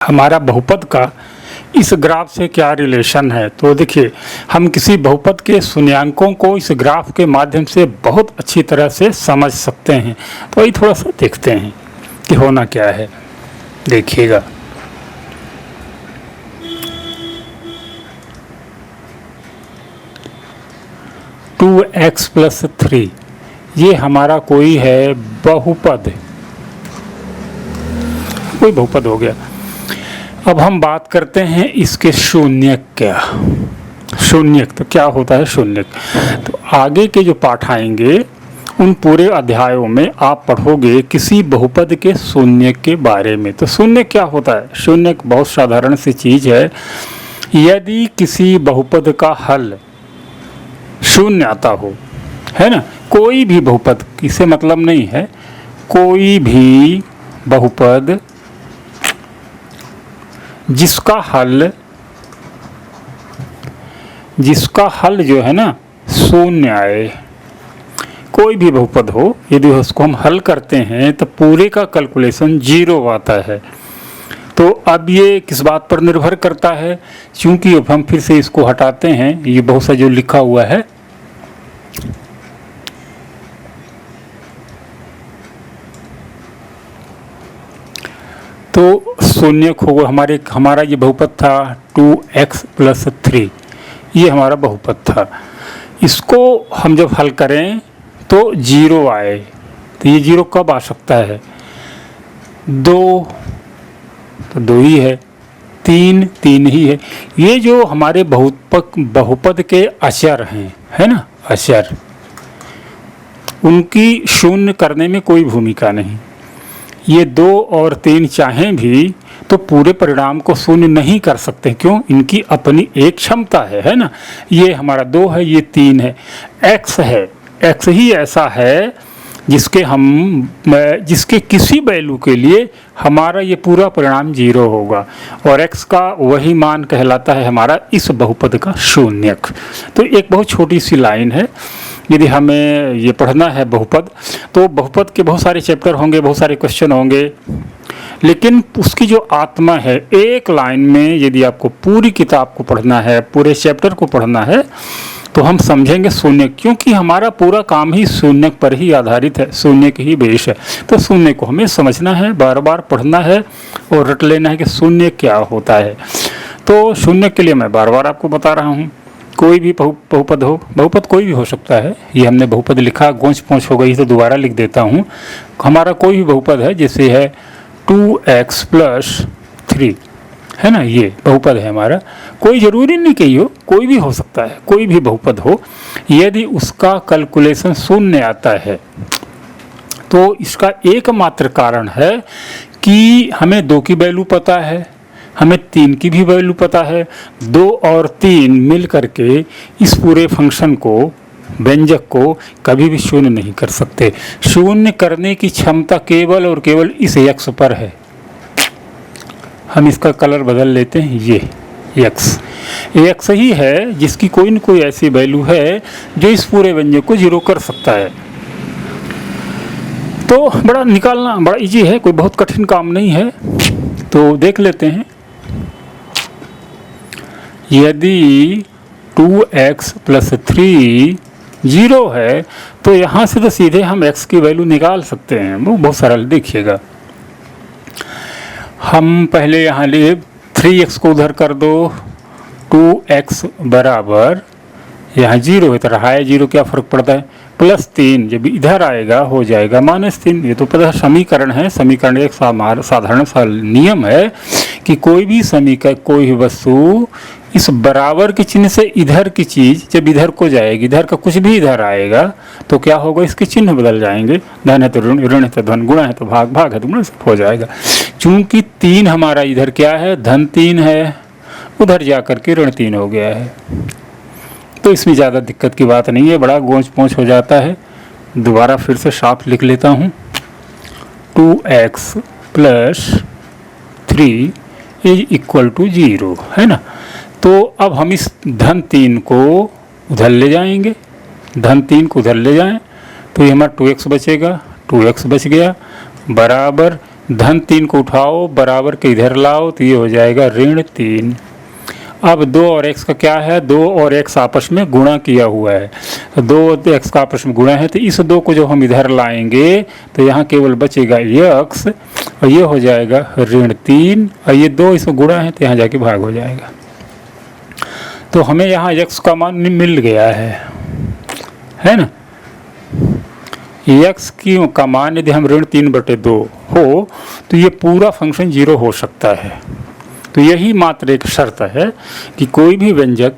हमारा बहुपद का इस ग्राफ से क्या रिलेशन है। तो देखिए, हम किसी बहुपद के शून्यांकों को इस ग्राफ के माध्यम से बहुत अच्छी तरह से समझ सकते हैं। तो वही थोड़ा सा देखते हैं कि होना क्या है। देखिएगा, टू एक्स प्लस 3 ये हमारा कोई है बहुपद, कोई बहुपद हो गया। अब हम बात करते हैं इसके शून्यक। क्या शून्यक, तो क्या होता है शून्यक। तो आगे के जो पाठ आएंगे उन पूरे अध्यायों में आप पढ़ोगे किसी बहुपद के शून्यक के बारे में। तो शून्यक क्या होता है? शून्यक बहुत साधारण सी चीज है। यदि किसी बहुपद का हल शून्य आता हो, है ना, कोई भी बहुपद, इससे मतलब नहीं है, कोई भी बहुपद जिसका हल जो है ना शून्य आए, कोई भी बहुपद हो, यदि उसको हम हल करते हैं तो पूरे का कैलकुलेशन 0 आता है। तो अब ये किस बात पर निर्भर करता है? क्योंकि अब हम फिर से इसको हटाते हैं, ये बहुत सा जो लिखा हुआ है, तो शून्यक होगा हमारा ये बहुपद था 2x प्लस 3, ये हमारा बहुपद था। इसको हम जब हल करें तो 0 आए, तो ये 0 कब आ सकता है? 2, तो 2 ही है, 3 ही है। ये जो हमारे बहुपद के अचर हैं, है ना, अचर, उनकी शून्य करने में कोई भूमिका नहीं। ये 2 और 3 चाहें भी तो पूरे परिणाम को शून्य नहीं कर सकते। क्यों? इनकी अपनी एक क्षमता है ना। ये हमारा 2 है, ये 3 है, x है, x ही ऐसा है जिसके किसी वैल्यू के लिए हमारा ये पूरा परिणाम 0 होगा, और x का वही मान कहलाता है हमारा इस बहुपद का शून्यक। तो एक बहुत छोटी सी लाइन है। यदि हमें ये पढ़ना है बहुपद, तो बहुपद के बहुत सारे चैप्टर होंगे, बहुत सारे क्वेश्चन होंगे, लेकिन उसकी जो आत्मा है, एक लाइन में यदि आपको पूरी किताब को पढ़ना है, पूरे चैप्टर को पढ़ना है, तो हम समझेंगे शून्यक, क्योंकि हमारा पूरा काम ही शून्यक पर ही आधारित है, शून्यक ही बेस है। तो शून्य को हमें समझना है, बार बार पढ़ना है और रट लेना है कि शून्य क्या होता है। तो शून्यक के लिए मैं बार बार आपको बता रहा हूँ, कोई भी बहुपद हो, बहुपद कोई भी हो सकता है। ये हमने बहुपद लिखा, गोंच पोंछ हो गई, तो दोबारा लिख देता हूँ। हमारा कोई भी बहुपद है, जैसे है 2x प्लस 3, है ना, ये बहुपद है हमारा। कोई ज़रूरी नहीं कि हो, कोई भी हो सकता है, कोई भी बहुपद हो। यदि उसका कैलकुलेशन शून्य आता है तो इसका एकमात्र कारण है कि हमें 2 की वैल्यू पता है, हमें 3 की भी वैल्यू पता है। 2 और 3 मिल करके इस पूरे फंक्शन को, व्यंजक को कभी भी शून्य नहीं कर सकते। शून्य करने की क्षमता केवल और केवल इस x पर है। हम इसका कलर बदल लेते हैं, ये x ही है जिसकी कोई न कोई ऐसी वैल्यू है जो इस पूरे व्यंजक को 0 कर सकता है। तो बड़ा निकालना बड़ा इजी है, कोई बहुत कठिन काम नहीं है। तो देख लेते हैं, यदि 2x प्लस 3 0 है तो यहाँ से तो सीधे हम x की वैल्यू निकाल सकते हैं। वो बहुत सरल, देखिएगा। हम पहले यहाँ लिए 3x को उधर कर दो, 2x बराबर यहाँ 0 है तो रहा है 0, क्या फ़र्क पड़ता है, प्लस 3 जब इधर आएगा हो जाएगा -3। ये तो पता समीकरण है, समीकरण एक साधारण सा नियम है कि कोई भी वस्तु इस बराबर के चिन्ह से इधर की चीज़ जब इधर को जाएगी, इधर का कुछ भी इधर आएगा तो क्या होगा, इसके चिन्ह बदल जाएंगे। धन है तो ऋण, ऋण है तो धन, गुणा है तो भाग, भाग है तो गुणा हो जाएगा। चूंकि 3 हमारा इधर क्या है, धन 3 है, उधर जा कर के ऋण 3 हो गया है। तो इसमें ज़्यादा दिक्कत की बात नहीं है, बड़ा गोंच पोंछ हो जाता है। दोबारा फिर से साफ लिख लेता हूँ, 2x plus 3 is equal to 0, है ना। तो अब हम इस धन 3 को उधर ले जाएंगे, धन 3 को उधर ले जाएं तो ये हमारा 2x बचेगा, 2x बच गया, बराबर धन 3 को उठाओ बराबर के इधर लाओ तो ये हो जाएगा ऋण 3। अब 2 और x का क्या है, 2 और x आपस में गुणा किया हुआ है, तो 2 और x का आपस में गुणा है, तो इस 2 को जब हम इधर लाएंगे तो यहाँ केवल बचेगा ये x और ये हो जाएगा ऋण 3 और ये 2 इसको गुणा है तो यहाँ जाके भाग हो जाएगा। तो हमें यहाँ x का मान मिल गया है ना। x का मान यदि हम ऋण 3/2 हो तो ये पूरा फंक्शन 0 हो सकता है। तो यही मात्र एक शर्त है कि कोई भी व्यंजक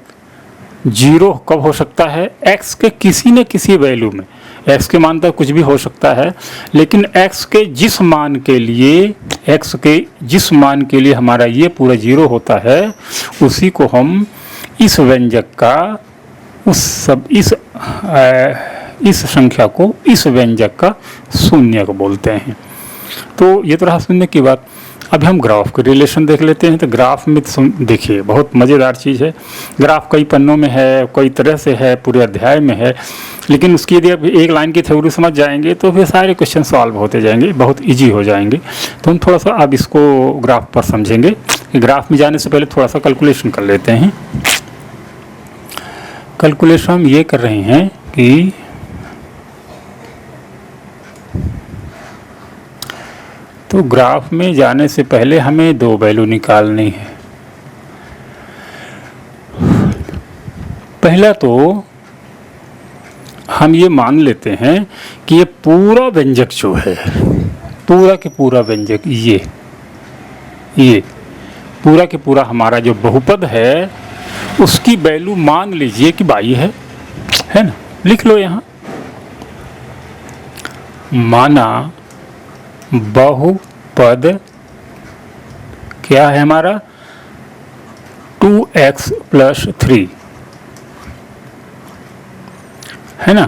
0 कब हो सकता है, x के किसी न किसी वैल्यू में। x के मान तक कुछ भी हो सकता है, लेकिन x के जिस मान के लिए हमारा ये पूरा 0 होता है उसी को हम इस व्यंजक का इस संख्या को इस व्यंजक का शून्यक बोलते हैं। तो ये तो रहा शून्य की बात। अभी हम ग्राफ के रिलेशन देख लेते हैं। तो ग्राफ में देखिए बहुत मज़ेदार चीज़ है। ग्राफ कई पन्नों में है, कई तरह से है, पूरे अध्याय में है, लेकिन उसकी यदि आप एक लाइन की थ्योरी समझ जाएंगे तो फिर सारे क्वेश्चन सॉल्व होते जाएंगे, बहुत इजी हो जाएंगे। तो हम थोड़ा सा अब इसको ग्राफ पर समझेंगे। ग्राफ में जाने से पहले थोड़ा सा कैलकुलेशन कर लेते हैं। कैलकुलेशन हम ये कर रहे हैं कि तो ग्राफ में जाने से पहले हमें 2 वैल्यू निकालनी है। पहला तो हम ये मान लेते हैं कि ये पूरा व्यंजक जो है, पूरा के पूरा व्यंजक ये पूरा के पूरा हमारा जो बहुपद है उसकी वैल्यू मान लीजिए कि 22 है ना। लिख लो यहाँ, माना बहुपद क्या है हमारा 2x + 3 है ना,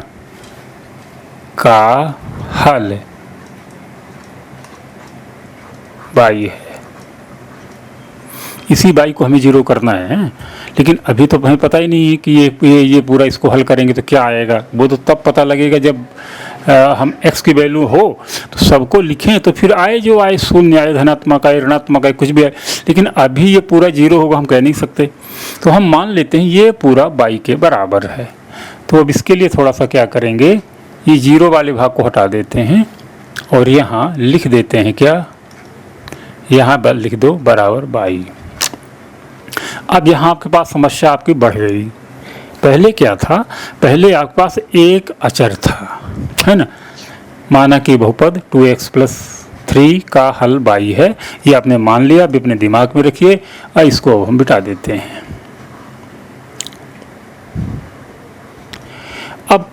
का हल 22 है। इसी 22 को हमें 0 करना है, लेकिन अभी तो हमें पता ही नहीं है कि ये पूरा इसको हल करेंगे तो क्या आएगा। वो तो तब पता लगेगा जब हम x की वैल्यू हो तो सबको लिखें तो फिर आए जो आए, शून्य आए, धनात्मक आए, ऋणात्मक आए, कुछ भी आए, लेकिन अभी ये पूरा 0 होगा हम कह नहीं सकते। तो हम मान लेते हैं ये पूरा 22 के बराबर है। तो अब इसके लिए थोड़ा सा क्या करेंगे, ये 0 वाले भाग को हटा देते हैं और यहाँ लिख देते हैं क्या, यहाँ लिख दो बराबर 22। अब यहाँ आपके पास समस्या आपकी बढ़ गई। पहले क्या था, पहले आपके पास एक अचर था, है ना। माना कि बहुपद 2x + 3 का हल 22 है, ये आपने मान लिया। अभी अपने दिमाग में रखिए और इसको हम बिठा देते हैं। अब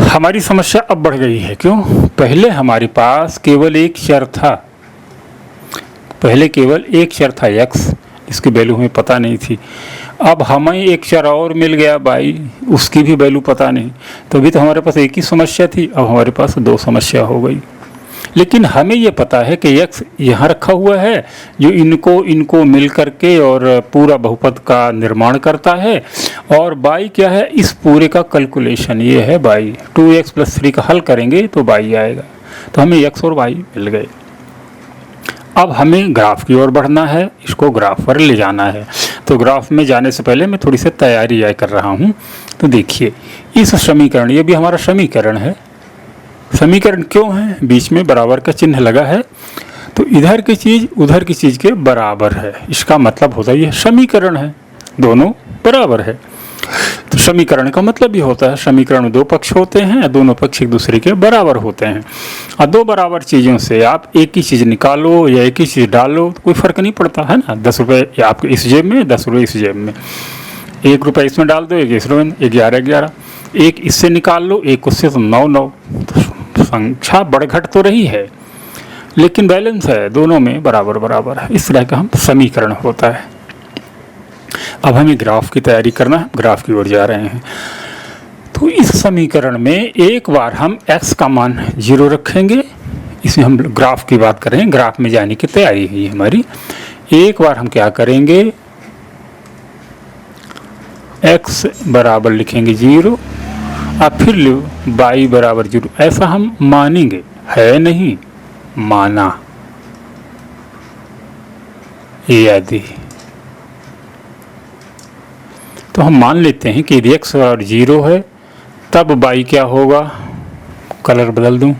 हमारी समस्या अब बढ़ गई है। क्यों? पहले हमारे पास केवल एक चर था, पहले केवल एक चर था x, इसकी वैल्यू हमें पता नहीं थी। अब हमें एक चर और मिल गया 22, उसकी भी वैल्यू पता नहीं। तो अभी तो हमारे पास एक ही समस्या थी, अब हमारे पास 2 समस्या हो गई। लेकिन हमें ये पता है कि x यहाँ रखा हुआ है जो इनको मिल करके और पूरा बहुपद का निर्माण करता है, और 22 क्या है, इस पूरे का कैलकुलेशन ये है 22। 2x + 3 का हल करेंगे तो 22 आएगा। तो हमें x और 22 मिल गए। अब हमें ग्राफ की ओर बढ़ना है, इसको ग्राफ पर ले जाना है। तो ग्राफ में जाने से पहले मैं थोड़ी सी तैयारी कर रहा हूँ। तो देखिए इस समीकरण, ये भी हमारा समीकरण है। समीकरण क्यों है, बीच में बराबर का चिन्ह लगा है, तो इधर की चीज़ उधर की चीज़ के बराबर है। इसका मतलब होता है ये समीकरण है, दोनों बराबर है। तो समीकरण का मतलब ये होता है, समीकरण में 2 पक्ष होते हैं, दोनों पक्ष एक दूसरे के बराबर होते हैं। और 2 बराबर चीज़ों से आप एक ही चीज़ निकालो या एक ही चीज़ डालो तो कोई फ़र्क नहीं पड़ता, है ना। 10 रुपये आपके इस जेब में, 10 रुपये इस जेब में, 1 रुपये इसमें डाल दो, 1 इसमें, 11, एक इससे निकाल लो, एक उससे, तो 9। तो संख्या बढ़ घट तो रही है लेकिन बैलेंस है, दोनों में बराबर बराबर है। इस तरह का हम समीकरण होता है। अब हमें ग्राफ की तैयारी करना है, ग्राफ की ओर जा रहे हैं। तो इस समीकरण में एक बार हम x का मान 0 रखेंगे, इसमें हम ग्राफ की बात करें, ग्राफ में जाने की तैयारी है ये हमारी। एक बार हम क्या करेंगे, x बराबर लिखेंगे 0 और फिर y बराबर 0, ऐसा हम मानेंगे, है नहीं माना, यदि, तो हम मान लेते हैं कि यदि x बराबर 0 है तब y क्या होगा, कलर बदल दूं,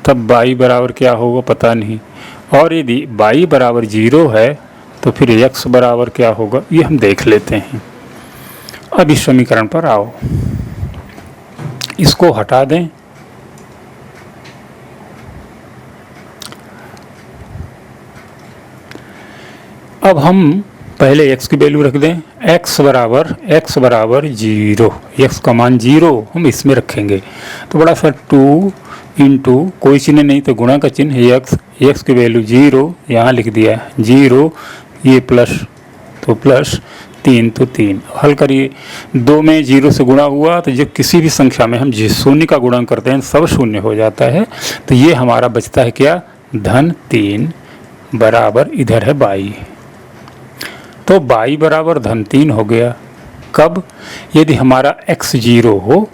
तब y बराबर क्या होगा पता नहीं, और यदि y बराबर 0 है तो फिर x बराबर क्या होगा ये हम देख लेते हैं। अब इस समीकरण पर आओ, इसको हटा दें, अब हम पहले x की वैल्यू रख दें, x बराबर 0, x का मान 0 हम इसमें रखेंगे तो बड़ा सा 2 इंटू कोई चिन्ह नहीं तो गुणा का चिन्ह x की वैल्यू 0 यहाँ लिख दिया 0, ये प्लस तो प्लस 3 तो 3, हल करिए, 2 में 0 से गुणा हुआ तो जब किसी भी संख्या में हम जिस शून्य का गुणा करते हैं सब शून्य हो जाता है, तो ये हमारा बचता है क्या, -3 बराबर इधर है y, तो y बराबर -3 हो गया। कब, यदि हमारा x 0 हो,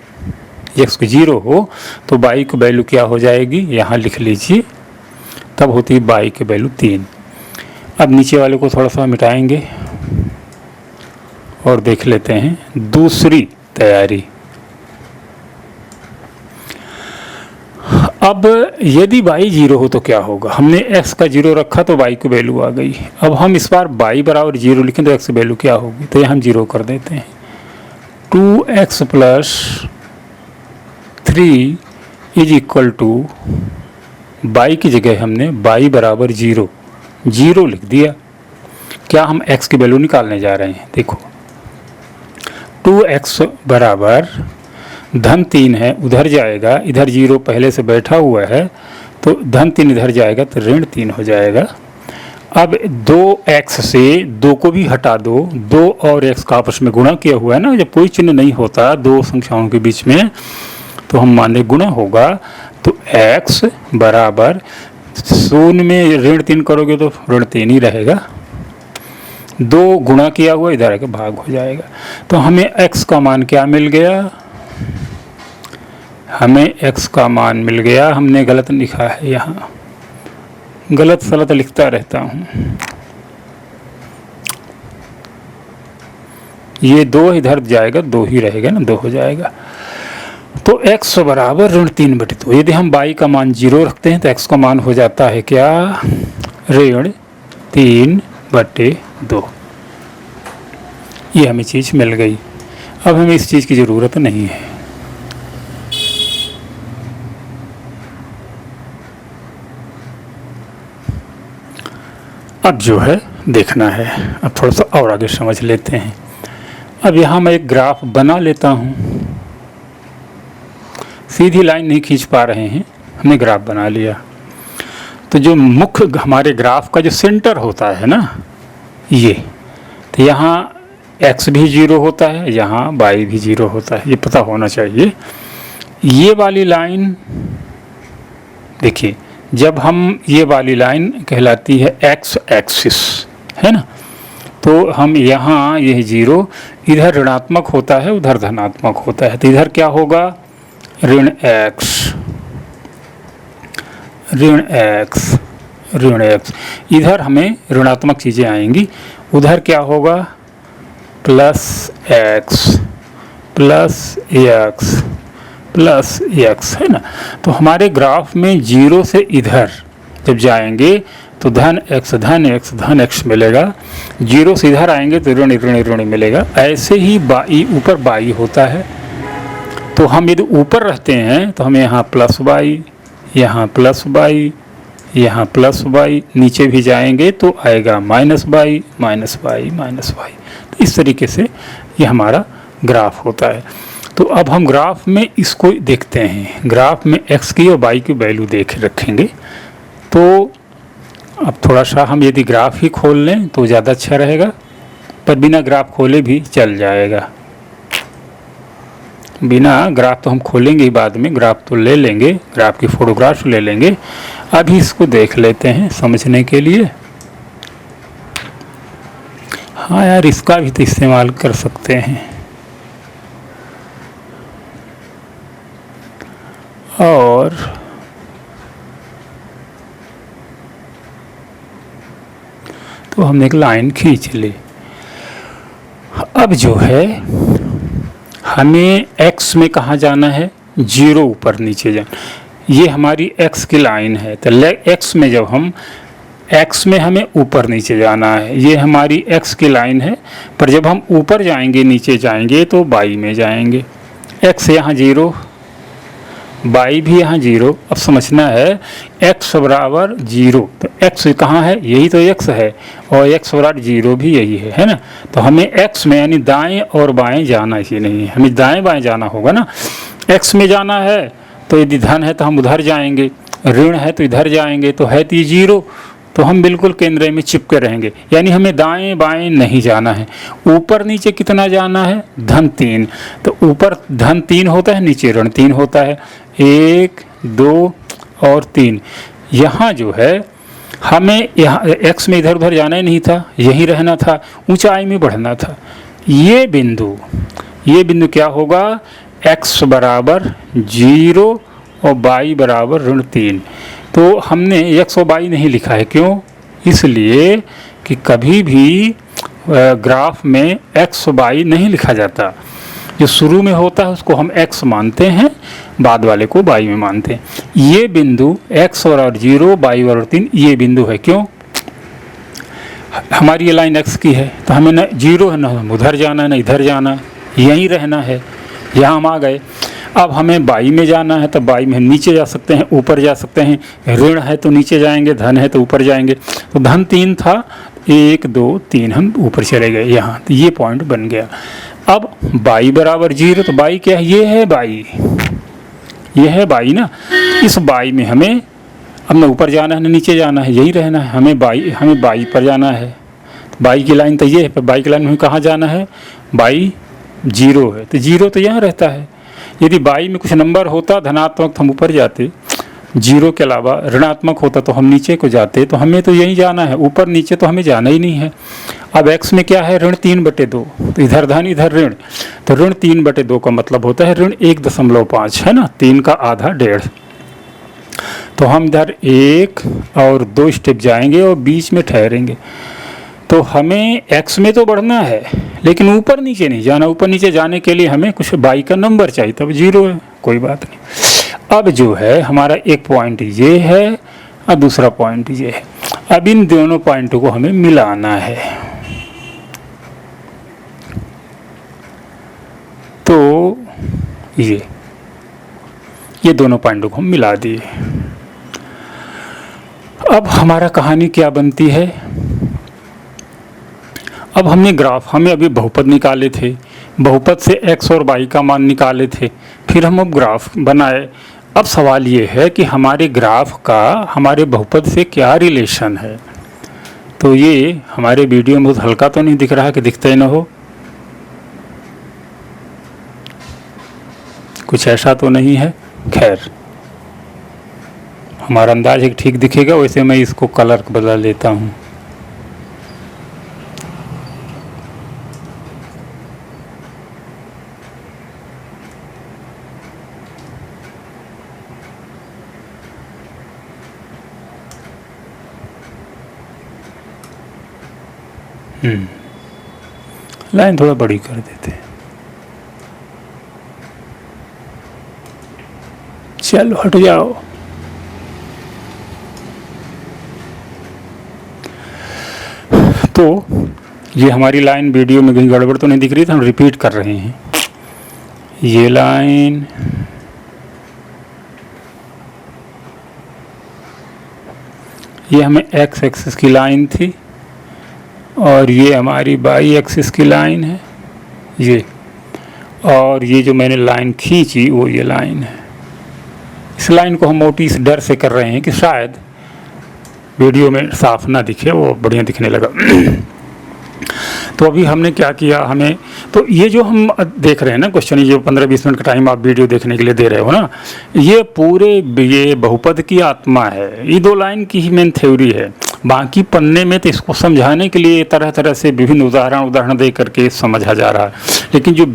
x 0 हो तो y की वैल्यू क्या हो जाएगी, यहाँ लिख लीजिए, तब होती है y की वैल्यू 3। अब नीचे वाले को थोड़ा सा मिटाएंगे और देख लेते हैं दूसरी तैयारी। अब यदि y 0 हो तो क्या होगा, हमने x का 0 रखा तो y की वैल्यू आ गई, अब हम इस बार y बराबर 0 लिखें तो x की वैल्यू क्या होगी, तो यहाँ हम 0 कर देते हैं, 2x plus 3 is equal to y की जगह हमने y बराबर 0 लिख दिया। क्या हम x की वैल्यू निकालने जा रहे हैं, देखो 2x बराबर -3 है, उधर जाएगा, इधर 0 पहले से बैठा हुआ है तो -3 इधर जाएगा तो -3 हो जाएगा। अब 2x से 2 को भी हटा दो, 2 और x का आपस में गुणा किया हुआ है ना, जब कोई चिन्ह नहीं होता दो संख्याओं के बीच में तो हम मान लें गुणा होगा, तो x बराबर 0 में -3 करोगे तो -3 ही रहेगा, 2 गुणा किया हुआ इधर आके भाग हो जाएगा, तो हमें x का मान क्या मिल गया, हमें x का मान मिल गया, हमने गलत लिखा है, यहाँ गलत सलत लिखता रहता हूँ, ये 2 इधर जाएगा 2 ही रहेगा ना, 2 हो जाएगा, तो x बराबर -3/2। यदि हम y का मान 0 रखते हैं तो x का मान हो जाता है क्या, -3/2। ये हमें चीज़ मिल गई, अब हमें इस चीज़ की ज़रूरत नहीं है। अब जो है देखना है, अब थोड़ा सा और आगे समझ लेते हैं। अब यहाँ मैं एक ग्राफ बना लेता हूँ, सीधी लाइन नहीं खींच पा रहे हैं, हमने ग्राफ बना लिया, तो जो मुख्य हमारे ग्राफ का जो सेंटर होता है ना ये, तो यहाँ x भी 0 होता है, यहाँ y भी 0 होता है, ये पता होना चाहिए। ये वाली लाइन देखिए, जब हम ये वाली लाइन कहलाती है x एक्सिस, है ना, तो हम यहाँ यह 0 इधर ऋणात्मक होता है उधर धनात्मक होता है, तो इधर क्या होगा ऋण x, इधर हमें ऋणात्मक चीज़ें आएंगी, उधर क्या होगा +x प्लस x, है ना। तो हमारे ग्राफ में 0 से इधर जब जाएंगे तो धन x मिलेगा, 0 से इधर आएंगे तो ऋण मिलेगा। ऐसे ही बाई ऊपर बाई होता है, तो हम यदि ऊपर रहते हैं तो हमें यहाँ +y, यहाँ +y, यहाँ +y, नीचे भी जाएंगे तो आएगा -y। तो इस तरीके से ये हमारा ग्राफ होता है। तो अब हम ग्राफ में इसको देखते हैं, ग्राफ में x की और y की वैल्यू देख रखेंगे। तो अब थोड़ा सा हम यदि ग्राफ ही खोल लें तो ज़्यादा अच्छा रहेगा, पर बिना ग्राफ खोले भी चल जाएगा। बिना ग्राफ तो हम खोलेंगे ही बाद में, ग्राफ तो ले लेंगे, ग्राफ की फ़ोटोग्राफ ले लेंगे। अभी इसको देख लेते हैं समझने के लिए। हाँ यार, इसका भी तो इस्तेमाल कर सकते हैं। और तो हमने एक लाइन खींच ली। अब जो है हमें x में कहाँ जाना है, 0 ऊपर नीचे जाना। ये हमारी x की लाइन है, तो x में जब हम x में हमें ऊपर नीचे जाना है, ये हमारी x की लाइन है। पर जब हम ऊपर जाएंगे नीचे जाएंगे तो y में जाएंगे। x यहाँ 0, y भी यहाँ 0। अब समझना है x बराबर 0, तो x कहाँ है, यही तो x है, और x बराबर 0 भी यही है ना। तो हमें x में यानी दाएं और बाएं जाना ही नहीं है, हमें दाएं बाएं जाना होगा ना। x में जाना है तो यदि धन है तो हम उधर जाएंगे, ऋण है तो इधर जाएंगे, तो है तो ये 0, तो हम बिल्कुल केंद्र में चिपके रहेंगे, यानी हमें दाएं बाएं नहीं जाना है। ऊपर नीचे कितना जाना है, धन 3, तो ऊपर धन 3 होता है, नीचे ऋण 3 होता है, 1 2 और 3। यहाँ जो है हमें यहाँ x में इधर उधर जाना ही नहीं था, यहीं रहना था, ऊंचाई में बढ़ना था। ये बिंदु क्या होगा, x बराबर 0 और y बराबर ऋण 3। तो हमने x और y नहीं लिखा है, क्यों, इसलिए कि कभी भी ग्राफ में x और y नहीं लिखा जाता। जो शुरू में होता है उसको हम x मानते हैं, बाद वाले को y में मानते हैं। ये बिंदु x बराबर 0 y बराबर 3 ये बिंदु है, क्यों, हमारी ये लाइन x की है, तो हमें न 0 है, ना उधर जाना है ना इधर जाना है, यहीं रहना है। यहाँ हम आ गए। अब हमें y में जाना है, तो y में हम नीचे जा सकते हैं, ऊपर जा सकते हैं, ऋण है तो नीचे जाएंगे, धन है तो ऊपर जाएंगे। तो धन 3 था, 1 2 3 हम ऊपर चले गए यहाँ, तो ये पॉइंट बन गया। अब y बराबर 0, तो y क्या है, ये है y ना। इस y में हमें अब न ऊपर जाना है न नीचे जाना है, यही रहना है। हमें y पर जाना है, तो y की लाइन तो ये है, पर y की लाइन में कहाँ जाना है, y 0 है, तो 0 तो यहाँ रहता है। यदि y में कुछ नंबर होता धनात्मक तो हम ऊपर जाते, 0 के अलावा ऋणात्मक होता तो हम नीचे को जाते। तो हमें तो यही जाना है, ऊपर नीचे तो हमें जाना ही नहीं है। अब x में क्या है, ऋण 3/2, तो इधर धन इधर ऋण, तो ऋण 3/2 का मतलब होता है ऋण 1.5 है ना, 3 का आधा 1.5। तो हम इधर 1 और 2 स्टेप जाएंगे और बीच में ठहरेंगे। तो हमें x में तो बढ़ना है लेकिन ऊपर नीचे नहीं जाना। ऊपर नीचे जाने के लिए हमें कुछ y का नंबर चाहिए, तब 0 है, कोई बात नहीं। अब जो है हमारा एक पॉइंट ये है और दूसरा पॉइंट ये है। अब इन दोनों पॉइंटों को हमें मिलाना है। तो ये दोनों पॉइंटों को हम मिला दिए। अब हमारा कहानी क्या बनती है, अब हमने ग्राफ, हमें अभी बहुपद निकाले थे, बहुपद से x और y का मान निकाले थे, फिर हम अब ग्राफ बनाए। अब सवाल ये है कि हमारे ग्राफ का हमारे बहुपद से क्या रिलेशन है। तो ये हमारे वीडियो में बहुत हल्का तो नहीं दिख रहा है कि दिखता ही ना हो, कुछ ऐसा तो नहीं है। खैर हमारा अंदाज है कि ठीक दिखेगा, वैसे मैं इसको कलर बदला लेता हूँ। लाइन थोड़ा बड़ी कर देते हैं। चलो हट जाओ। तो ये हमारी लाइन वीडियो में कहीं गड़बड़ तो नहीं दिख रही, तो हम रिपीट कर रहे हैं। ये लाइन ये हमें x एक्सिस की लाइन थी और ये हमारी y एक्सिस की लाइन है ये, और ये जो मैंने लाइन खींची वो ये लाइन है। इस लाइन को हम मोटी इस डर से कर रहे हैं कि शायद वीडियो में साफ ना दिखे, वो बढ़िया दिखने लगा। तो अभी हमने क्या किया, हमें तो ये जो हम देख रहे हैं ना क्वेश्चन, ये 15-20 मिनट का टाइम आप वीडियो देखने के लिए दे रहे हो ना, ये पूरे ये बहुपद की आत्मा है। ये 2 लाइन की ही मेन थ्योरी है। बाकी पन्ने में तो इसको समझाने के लिए तरह तरह से विभिन्न उदाहरण दे करके समझा जा रहा है, लेकिन जो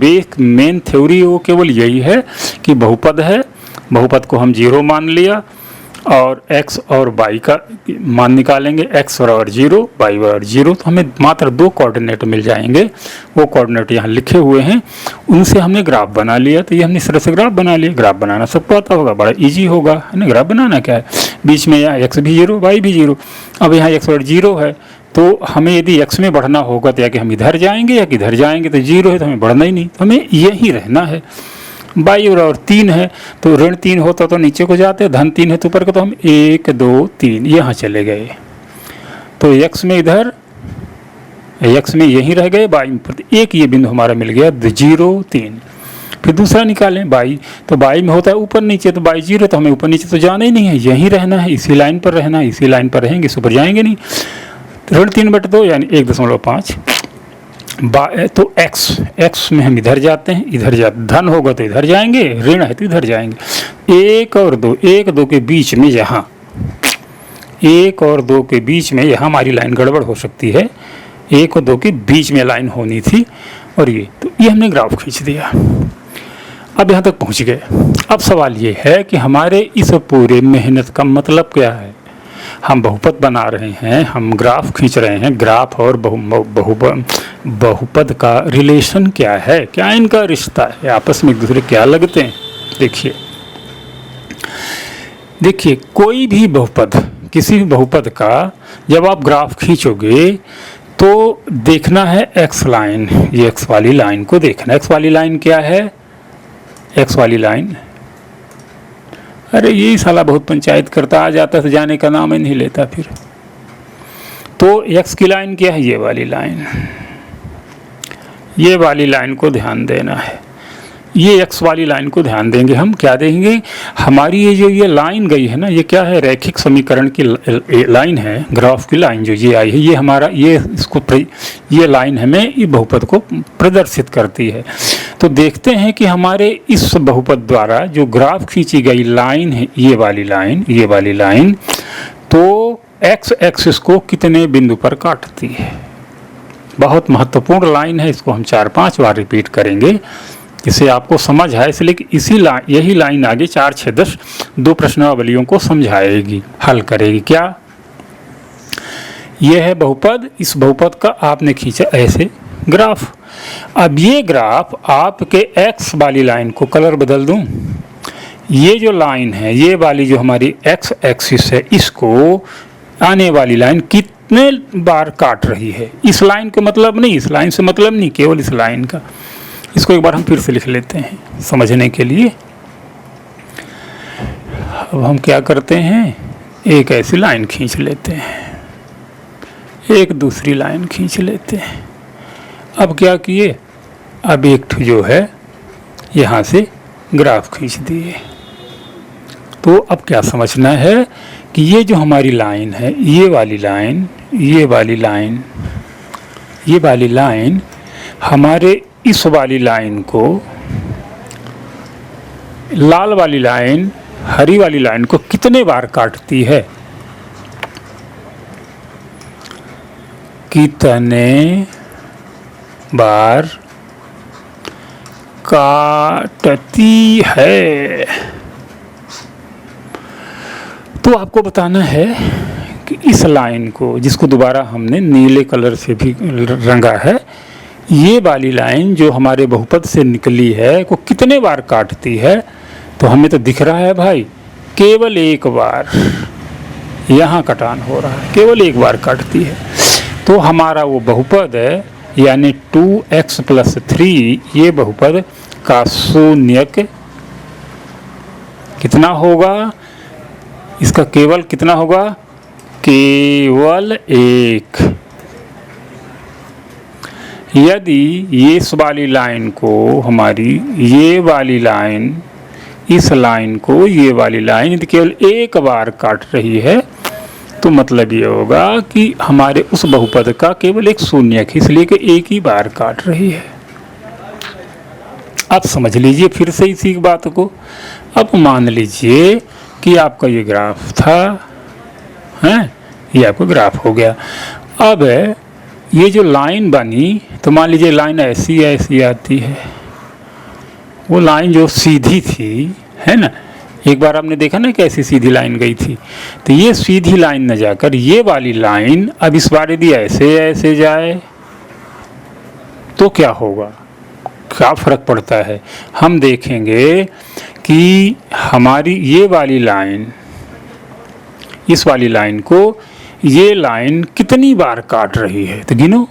मेन थ्योरी है वो केवल यही है कि बहुपद है, बहुपद को हम 0 मान लिया और x और y का मान निकालेंगे, x बराबर 0, y बराबर 0, तो हमें मात्र 2 कोऑर्डिनेट मिल जाएंगे। वो कोऑर्डिनेट यहाँ लिखे हुए हैं, उनसे हमने ग्राफ बना लिया। तो ये हमने इस तरह से ग्राफ बना लिया। ग्राफ बनाना सबको आता होगा, बड़ा इजी होगा, है ना। ग्राफ बनाना क्या है, बीच में यहाँ x भी 0 y भी 0। अब यहाँ x बराबर 0 है, तो हमें यदि x में बढ़ना होगा तो या कि हम इधर जाएंगे या कि इधर जाएंगे। तो 0 है तो हमें बढ़ना ही नहीं, तो हमें यही रहना है। y बराबर 3 है, तो ऋण 3 होता तो नीचे को जाते, धन 3 है तो ऊपर का, तो हम 1 2 3 यहाँ चले गए। तो x में इधर, x में यहीं रह गए, y में एक ये बिंदु हमारा मिल गया 0 3। फिर दूसरा निकालें y, तो y में होता है ऊपर नीचे, तो y 0, तो हमें ऊपर नीचे तो जाना ही नहीं है, यहीं रहना है, इसी लाइन पर रहना है। इसी लाइन पर रहेंगे, इस ऊपर जाएंगे नहीं। ऋण 3/2 यानी 1.5। तो x में हम इधर जाते हैं, इधर जाते, धन होगा तो इधर जाएंगे, ऋण है तो इधर जाएंगे। 1 और 2, 1 2 के बीच में यहाँ, 1 और 2 के बीच में यहाँ हमारी लाइन गड़बड़ हो सकती है। 1 और 2 के बीच में लाइन होनी थी, और ये हमने ग्राफ खींच दिया। अब यहाँ तक पहुँच गए। अब सवाल ये है कि हमारे इस पूरे मेहनत का मतलब क्या है। हम बहुपद बना रहे हैं, हम ग्राफ खींच रहे हैं। ग्राफ और बहुपद का रिलेशन क्या है, क्या इनका रिश्ता है, आपस में एक दूसरे क्या लगते हैं। देखिए कोई भी बहुपद, किसी भी बहुपद का जब आप ग्राफ खींचोगे तो देखना है x लाइन, ये x वाली लाइन को देखना। x वाली लाइन क्या है, x वाली लाइन, अरे ये साला बहुत पंचायत करता, आ जाता तो जाने का नाम ही नहीं लेता फिर। तो x की लाइन क्या है, ये वाली लाइन, ये वाली लाइन को ध्यान देना है। ये x वाली लाइन को ध्यान देंगे। हम क्या देंगे, हमारी ये लाइन गई है ना, ये क्या है, रैखिक समीकरण की लाइन है, ग्राफ की लाइन जो ये आई है, ये हमारा ये लाइन हमें ये बहुपद को प्रदर्शित करती है। तो देखते हैं कि हमारे इस बहुपद द्वारा जो ग्राफ खींची गई लाइन है, ये वाली लाइन, तो x एक्सिस को कितने बिंदु पर काटती है। बहुत महत्वपूर्ण लाइन है, इसको हम 4-5 बार रिपीट करेंगे, इसे आपको समझ है। इसलिए कि यही लाइन आगे 4 6 10 2 प्रश्नावलियों को समझाएगी, हल करेगी। क्या, यह है बहुपद, इस बहुपद का आपने खींचा ऐसे ग्राफ। अब ये ग्राफ आपके x वाली लाइन को कलर बदल दूं, ये जो लाइन है, ये वाली जो हमारी x एक्सिस है, इसको आने वाली लाइन कितने बार काट रही है। इस लाइन का मतलब नहीं, इस लाइन से मतलब नहीं, केवल इस लाइन का। इसको एक बार हम फिर से लिख लेते हैं समझने के लिए। अब हम क्या करते हैं, एक ऐसी लाइन खींच लेते हैं, एक दूसरी लाइन खींच लेते हैं। अब क्या किए, अब एक जो है यहाँ से ग्राफ खींच दिए। तो अब क्या समझना है कि ये जो हमारी लाइन है, ये वाली लाइन हमारे इस वाली लाइन को, लाल वाली लाइन हरी वाली लाइन को कितने बार काटती है, कितने बार काटती है। तो आपको बताना है कि इस लाइन को, जिसको दोबारा हमने नीले कलर से भी रंगा है, ये वाली लाइन जो हमारे बहुपद से निकली है को कितने बार काटती है। तो हमें तो दिख रहा है भाई, केवल एक बार यहाँ कटान हो रहा है, केवल एक बार काटती है। तो हमारा वो बहुपद है, यानी 2x + 3, ये बहुपद का शून्यक कितना होगा, इसका केवल कितना होगा, केवल 1। यदि ये इस वाली लाइन को, हमारी ये वाली लाइन, इस लाइन को ये वाली लाइन यदि केवल एक बार काट रही है, तो मतलब ये होगा कि हमारे उस बहुपद का केवल एक शून्यक, इसलिए कि एक ही बार काट रही है। अब समझ लीजिए फिर से इसी बात को। अब मान लीजिए कि आपका ये ग्राफ था, हैं, ये आपका ग्राफ हो गया। अब ये जो लाइन बनी, तो मान लीजिए लाइन ऐसी आती है, वो लाइन जो सीधी थी, है ना, एक बार आपने देखा ना कि ऐसी सीधी लाइन गई थी, तो ये सीधी लाइन न जाकर ये वाली लाइन अब इस बार यदि ऐसे ऐसे जाए तो क्या होगा, क्या फ़र्क पड़ता है। हम देखेंगे कि हमारी ये वाली लाइन, इस वाली लाइन को ये लाइन कितनी बार काट रही है, तो गिनो।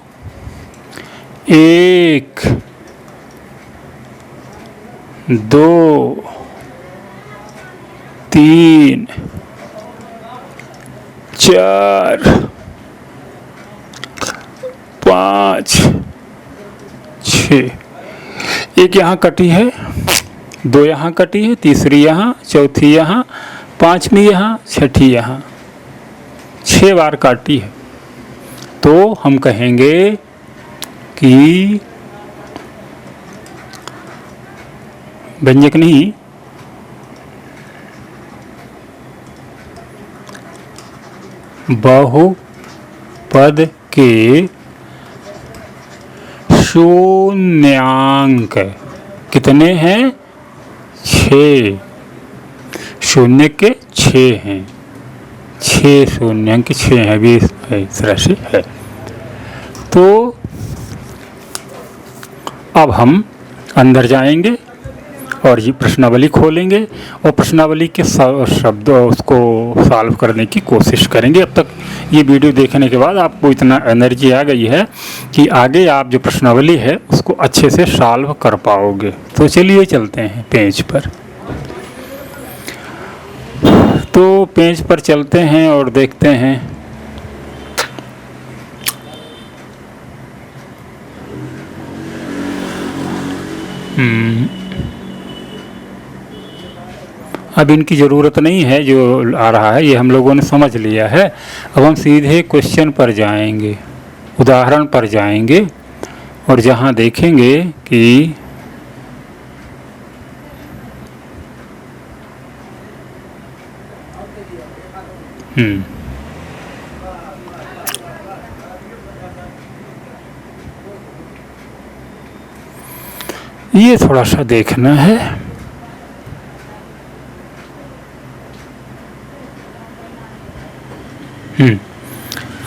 1 2 3 4 5 6, एक यहाँ कटी है, 2 यहाँ कटी है, तीसरी यहाँ, चौथी यहाँ, 5वीं यहाँ, 6ठी यहाँ, 6 बार काटी है। तो हम कहेंगे कि व्यंजक नहीं, बहुपद के शून्यांक कितने हैं, 6। शून्य के 6 हैं, 6 शून्यांक 6 हैं, भी इस तरह से है। तो अब हम अंदर जाएंगे और ये प्रश्नावली खोलेंगे और प्रश्नावली के शब्द उसको सॉल्व करने की कोशिश करेंगे। अब तक ये वीडियो देखने के बाद आपको इतना एनर्जी आ गई है कि आगे आप जो प्रश्नावली है उसको अच्छे से सॉल्व कर पाओगे। तो चलिए चलते हैं पेज पर। तो पेज पर चलते हैं और देखते हैं। अब इनकी ज़रूरत नहीं है, जो आ रहा है ये हम लोगों ने समझ लिया है। अब हम सीधे क्वेश्चन पर जाएंगे, उदाहरण पर जाएंगे और जहाँ देखेंगे कि ये थोड़ा सा देखना है।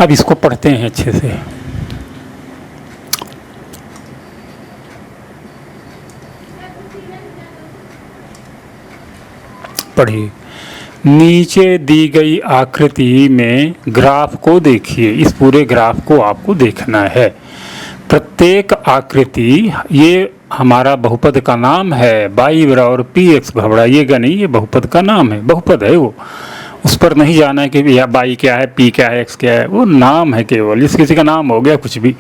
अब इसको पढ़ते हैं अच्छे से। पढ़िए। नीचे दी गई आकृति में ग्राफ को देखिए। इस पूरे ग्राफ को आपको देखना है। प्रत्येक आकृति, ये हमारा बहुपद का नाम है, बाई बराबर पी एक्स घबराइएगा नहीं, ये बहुपद का नाम है, बहुपद है वो। उस पर नहीं जाना है कि यह बाई क्या है, पी क्या है, एक्स क्या है, वो नाम है केवल। इस किसी का नाम हो गया कुछ भी,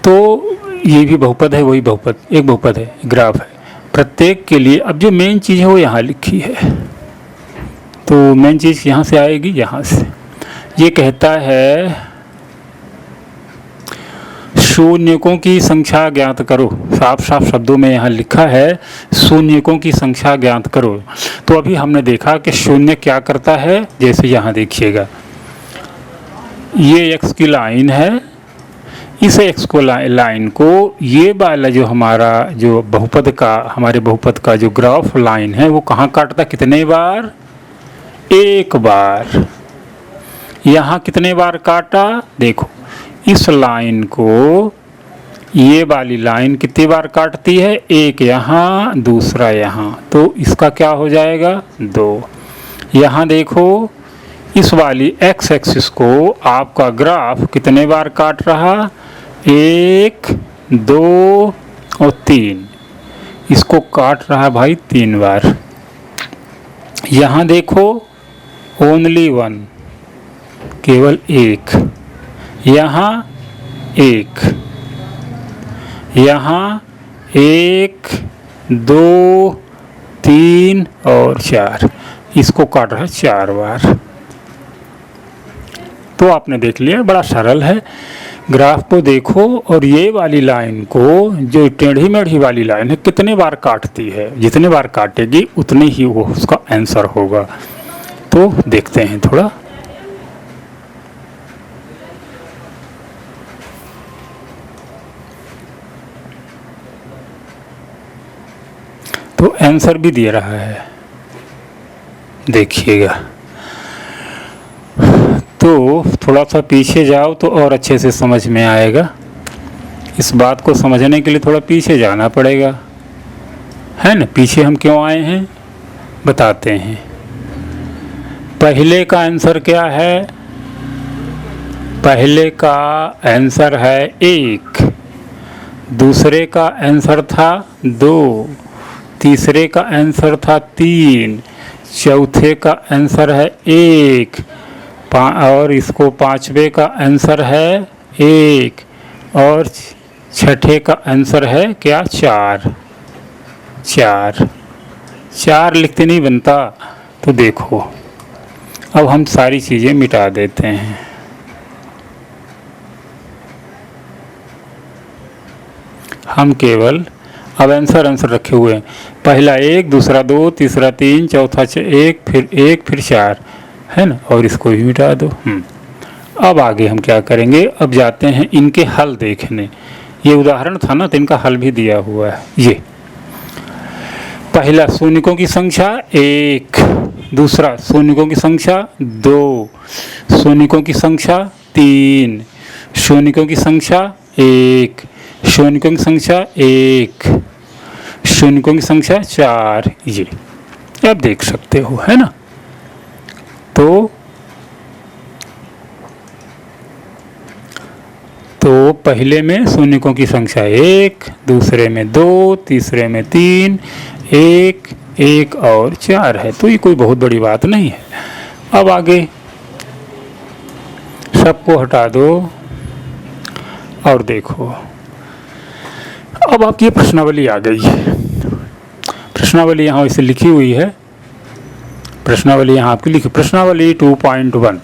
तो ये भी बहुपद है, वही बहुपद, एक बहुपद है, ग्राफ है। प्रत्येक के लिए अब जो मेन चीज़ है वो यहाँ लिखी है, तो मेन चीज़ यहाँ से आएगी, यहाँ से। ये कहता है शून्यकों की संख्या ज्ञात करो। साफ साफ शब्दों में यहाँ लिखा है शून्यकों की संख्या ज्ञात करो। तो अभी हमने देखा कि शून्य क्या करता है, जैसे यहाँ देखिएगा, ये x की लाइन है, इस x को लाइन को ये वाला जो हमारा जो बहुपद का, हमारे बहुपद का जो ग्राफ लाइन है वो कहाँ काटता, कितने बार, एक बार। यहाँ कितने बार काटा, देखो इस लाइन को ये वाली लाइन कितनी बार काटती है, एक यहाँ, दूसरा यहाँ, तो इसका क्या हो जाएगा, 2। यहाँ देखो इस वाली x एक्सिस को आपका ग्राफ कितने बार काट रहा, 1 2 और 3, इसको काट रहा भाई 3 बार। यहाँ देखो ओनली 1, केवल 1, यहाँ 1, यहाँ 1 2 3 और 4, इसको काट रहा है 4 बार। तो आपने देख लिया, बड़ा सरल है। ग्राफ को देखो और ये वाली लाइन को, जो टेढ़ी मेढ़ी वाली लाइन है, कितने बार काटती है, जितने बार काटेगी उतने ही वो उसका आंसर होगा। तो देखते हैं थोड़ा। तो आंसर भी दे रहा है, देखिएगा। तो थोड़ा सा पीछे जाओ तो और अच्छे से समझ में आएगा। इस बात को समझने के लिए थोड़ा पीछे जाना पड़ेगा, है ना। पीछे हम क्यों आए हैं बताते हैं। पहले का आंसर क्या है? पहले का आंसर है 1, दूसरे का आंसर था 2, तीसरे का आंसर था 3, चौथे का आंसर है 1, और इसको पांचवे का आंसर है 1, और छठे का आंसर है क्या? 4। 4 लिखते नहीं बनता। तो देखो अब हम सारी चीज़ें मिटा देते हैं। हम केवल अब आंसर रखे हुए हैं। पहला 1, दूसरा 2, तीसरा 3, चौथा 1, फिर 4, है ना। और इसको भी मिटा दो। अब आगे हम क्या करेंगे? अब जाते हैं इनके हल देखने। ये उदाहरण था ना, तो इनका हल भी दिया हुआ है। ये पहला शून्यकों की संख्या 1, दूसरा शून्यकों की संख्या 2, शून्यकों की संख्या 3, शून्यकों की संख्या 1, शून्यकों की संख्या 1, शून्यकों की संख्या 4। ये अब देख सकते हो, है ना। तो पहले में शून्यकों की संख्या 1, दूसरे में 2, तीसरे में 3, 1 और 4 है। तो ये कोई बहुत बड़ी बात नहीं है। अब आगे सबको हटा दो और देखो। अब आपकी ये प्रश्नावली आ गई है। प्रश्नावली यहाँ इसे लिखी हुई है। प्रश्नावली यहाँ आपकी लिखी, प्रश्नावली 2.1।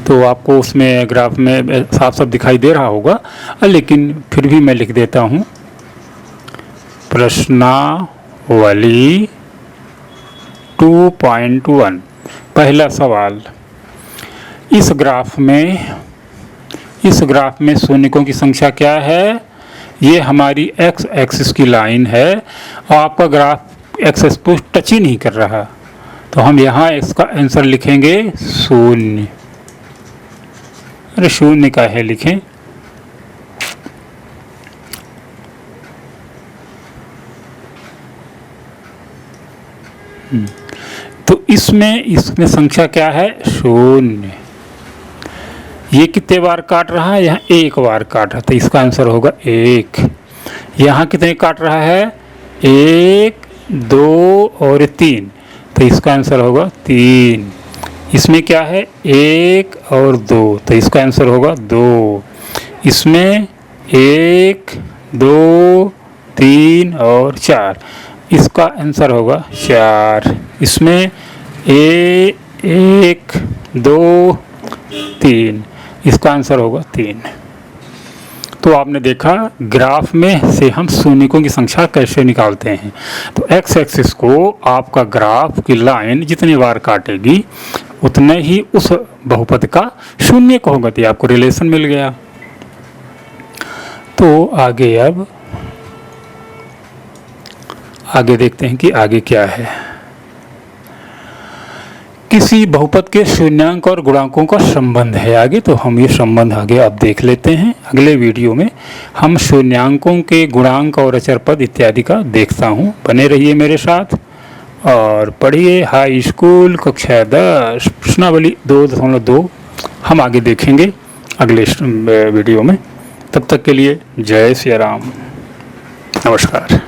तो आपको उसमें ग्राफ में साफ साफ दिखाई दे रहा होगा, लेकिन फिर भी मैं लिख देता हूँ। प्रश्नावली 2.1 पहला सवाल। इस ग्राफ में शून्यकों की संख्या क्या है? ये हमारी एक्स एक्सिस की लाइन है और आपका ग्राफ एक्स एक्सिस को टच ही नहीं कर रहा। तो हम यहाँ इसका आंसर लिखेंगे 0। अरे 0 का है लिखें। तो इसमें संख्या क्या है? 0। ये कितने बार काट रहा है? यहाँ 1 बार काट रहा है, तो इसका आंसर होगा 1। यहाँ कितने काट रहा है? 1, 2 और 3, तो इसका आंसर होगा 3। इसमें क्या है? 1 और 2, तो इसका आंसर होगा 2। इसमें 1, 2, 3 और 4, इसका आंसर होगा 4। इसमें 1, 2, 3, इसका आंसर होगा 3। तो आपने देखा ग्राफ में से हम शून्यकों की संख्या कैसे निकालते हैं। तो एक्स एक्सिस को आपका ग्राफ की लाइन जितनी बार काटेगी उतने ही उस बहुपद का शून्यक होगा। तो आपको रिलेशन मिल गया। तो आगे देखते हैं कि आगे क्या है। किसी बहुपद के शून्यांक और गुणांकों का संबंध है आगे। तो हम ये संबंध आगे अब देख लेते हैं। अगले वीडियो में हम शून्यांकों के गुणांक और अचर पद इत्यादि का देखता हूँ। बने रहिए मेरे साथ और पढ़िए हाई स्कूल कक्षा 10 प्रश्नावली 2.2 हम आगे देखेंगे अगले वीडियो में। तब तक के लिए जय श्री राम, नमस्कार।